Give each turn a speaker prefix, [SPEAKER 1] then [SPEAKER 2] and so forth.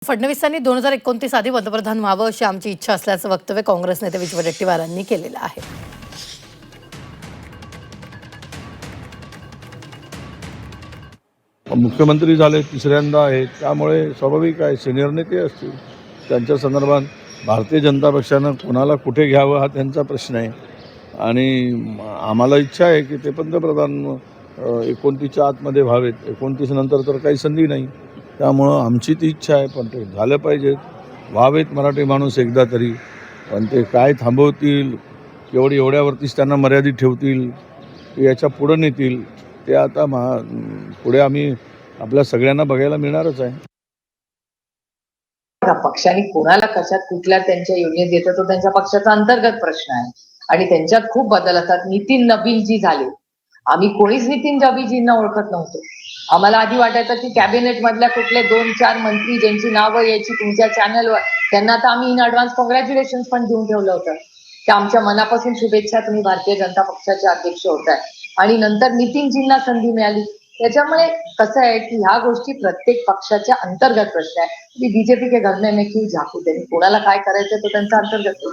[SPEAKER 1] फडणवीसांनी 2029 आधी पंतप्रधान व्हावं अशी आमची इच्छा असल्याचं वक्तव्य काँग्रेस नेते विजय वडेट्टीवारांनी केलेलं आहे.
[SPEAKER 2] मुख्यमंत्री झाले तिसऱ्यांदा आहे, त्यामुळे स्वाभाविक आहे सिनियर नेते असतील त्यांच्या संदर्भात भारतीय जनता पक्षानं कोणाला कुठे घ्यावं हा त्यांचा प्रश्न आहे. आणि आम्हाला इच्छा आहे की ते पंतप्रधान 29च्या आतमध्ये व्हावेत. 29 नंतर तर काही संधी नाही, त्यामुळं आमची ती इच्छा आहे. पण ते झालं पाहिजेत, व्हावेत मराठी माणूस एकदा तरी. पण ते काय थांबवतील, एवढ्यावरतीच त्यांना मर्यादित ठेवतील, याच्या पुढं नेतील, ते आता पुढे आम्ही आपल्या सगळ्यांना बघायला मिळणारच आहे.
[SPEAKER 3] पक्षाने कोणाला कशात कुठल्या त्यांच्या योजनेत येतं तो त्यांच्या पक्षाचा अंतर्गत प्रश्न आहे आणि त्यांच्यात खूप बदल असतात. नितीन नबीलजी झाले, आम्ही कोणीच नितीन नबीजींना ओळखत नव्हतो. आम्हाला आधी वाटायचं की कॅबिनेट मधल्या कुठले 2-4 मंत्री ज्यांची नावं यायची तुमच्या चॅनलवर, त्यांना तर आम्ही इन ऍडव्हान्स कॉंग्रॅच्युलेशन पण देऊन ठेवलं होतं की आमच्या मनापासून शुभेच्छा, तुम्ही भारतीय जनता पक्षाचे अध्यक्ष होताय. आणि नंतर नितीनजींना संधी मिळाली. त्याच्यामुळे कसं आहे की ह्या गोष्टी प्रत्येक पक्षाच्या अंतर्गत प्रश्न आहे. बीजेपी के घर में क्यों झाकू, त्यांनी कोणाला काय करायचं तो त्यांचा अंतर्गत